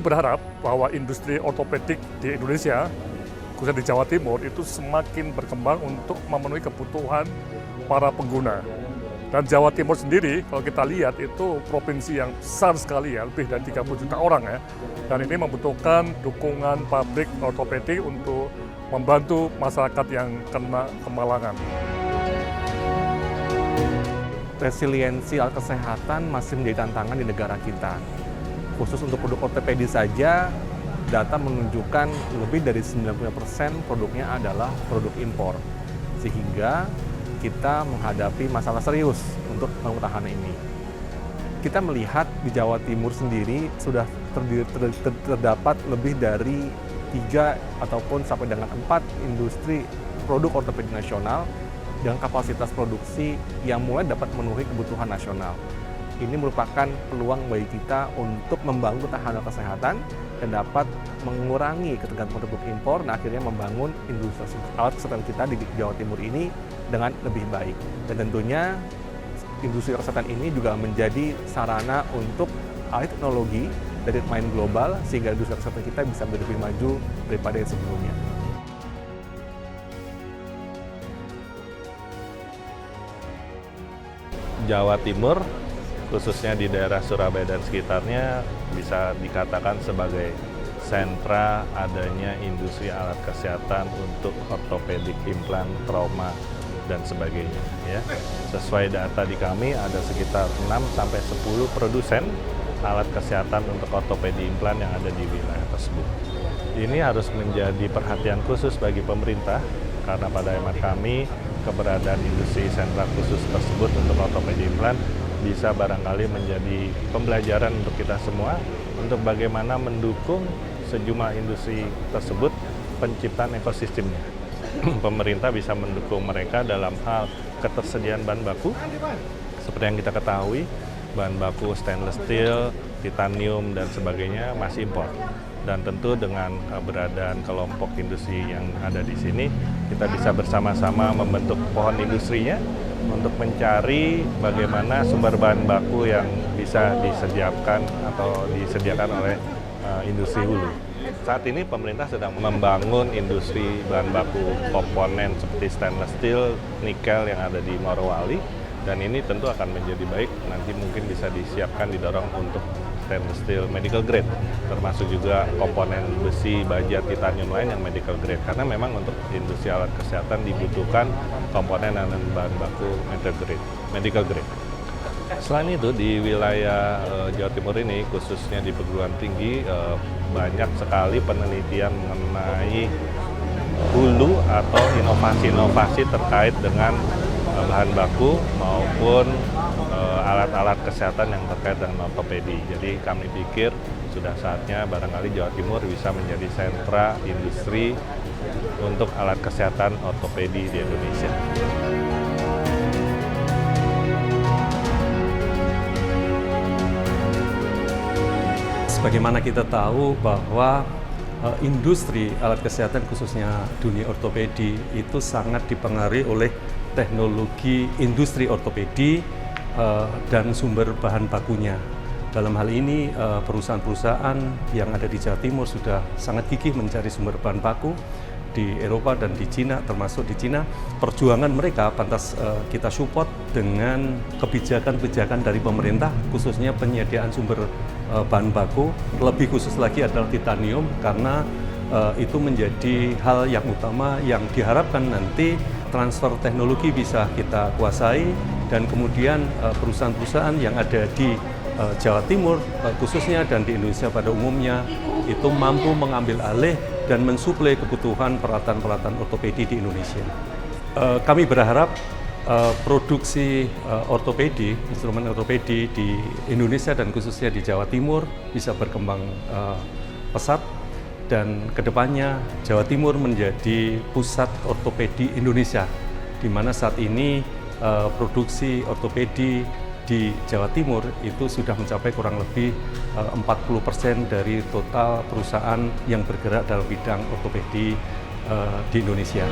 berharap bahwa industri ortopedik di Indonesia, khususnya di Jawa Timur, itu semakin berkembang untuk memenuhi kebutuhan para pengguna. Dan Jawa Timur sendiri, kalau kita lihat, itu provinsi yang besar sekali ya, lebih dari 30 juta orang ya. Dan ini membutuhkan dukungan pabrik ortopedik untuk membantu masyarakat yang kena kemalangan. Resiliensi alat kesehatan masih menjadi tantangan di negara kita. Khusus untuk produk ortopedi saja, data menunjukkan lebih dari 90% produknya adalah produk impor. Sehingga kita menghadapi masalah serius untuk pertahanan ini. Kita melihat di Jawa Timur sendiri sudah terdapat lebih dari 3 ataupun sampai dengan 4 industri produk ortopedi nasional dengan kapasitas produksi yang mulai dapat memenuhi kebutuhan nasional. Ini merupakan peluang bagi kita untuk membangun ketahanan kesehatan dan dapat mengurangi ketergantungan produk impor dan akhirnya membangun industri alat kesehatan kita di Jawa Timur ini dengan lebih baik. Dan tentunya industri kesehatan ini juga menjadi sarana untuk alih teknologi dari pemain global sehingga industri kesehatan kita bisa lebih maju daripada yang sebelumnya. Jawa Timur, khususnya di daerah Surabaya dan sekitarnya, bisa dikatakan sebagai sentra adanya industri alat kesehatan untuk ortopedik, implan, trauma, dan sebagainya. Ya. Sesuai data di kami, ada sekitar 6-10 produsen alat kesehatan untuk ortopedi implan yang ada di wilayah tersebut. Ini harus menjadi perhatian khusus bagi pemerintah, karena pada hemat kami, keberadaan industri sentra khusus tersebut untuk ortopedi implan bisa barangkali menjadi pembelajaran untuk kita semua untuk bagaimana mendukung sejumlah industri tersebut penciptaan ekosistemnya. Pemerintah bisa mendukung mereka dalam hal ketersediaan bahan baku. Seperti yang kita ketahui, bahan baku stainless steel, titanium, dan sebagainya masih impor. Dan tentu dengan keberadaan kelompok industri yang ada di sini, kita bisa bersama-sama membentuk pohon industrinya untuk mencari bagaimana sumber bahan baku yang bisa disediakan atau disediakan oleh industri hulu. Saat ini pemerintah sedang membangun industri bahan baku komponen seperti stainless steel, nikel yang ada di Morowali, dan ini tentu akan menjadi baik, nanti mungkin bisa disiapkan, didorong untuk stainless steel medical grade, termasuk juga komponen besi, baja, titanium lain yang medical grade, karena memang untuk industri alat kesehatan dibutuhkan komponen dan bahan baku medical grade. Selain itu, di wilayah Jawa Timur ini, khususnya di perguruan tinggi, banyak sekali penelitian mengenai hulu atau inovasi-inovasi terkait dengan bahan baku maupun alat-alat kesehatan yang terkait dengan ortopedi. Jadi kami pikir sudah saatnya barangkali Jawa Timur bisa menjadi sentra industri untuk alat kesehatan ortopedi di Indonesia. Sebagaimana kita tahu bahwa industri alat kesehatan khususnya dunia ortopedi itu sangat dipengaruhi oleh teknologi industri ortopedi dan sumber bahan bakunya. Dalam hal ini perusahaan-perusahaan yang ada di Jawa Timur sudah sangat gigih mencari sumber bahan baku di Eropa dan di Cina, termasuk di Cina. Perjuangan mereka pantas kita support dengan kebijakan-kebijakan dari pemerintah, khususnya penyediaan sumber bahan baku. Lebih khusus lagi adalah titanium, karena itu menjadi hal yang utama yang diharapkan nanti transfer teknologi bisa kita kuasai, dan kemudian perusahaan-perusahaan yang ada di Jawa Timur khususnya dan di Indonesia pada umumnya itu mampu mengambil alih dan mensuplai kebutuhan peralatan-peralatan ortopedi di Indonesia. Kami berharap produksi ortopedi, instrumen ortopedi di Indonesia dan khususnya di Jawa Timur bisa berkembang pesat, dan kedepannya Jawa Timur menjadi pusat ortopedi Indonesia, di mana saat ini produksi ortopedi di Jawa Timur itu sudah mencapai kurang lebih 40% dari total perusahaan yang bergerak dalam bidang ortopedi di Indonesia.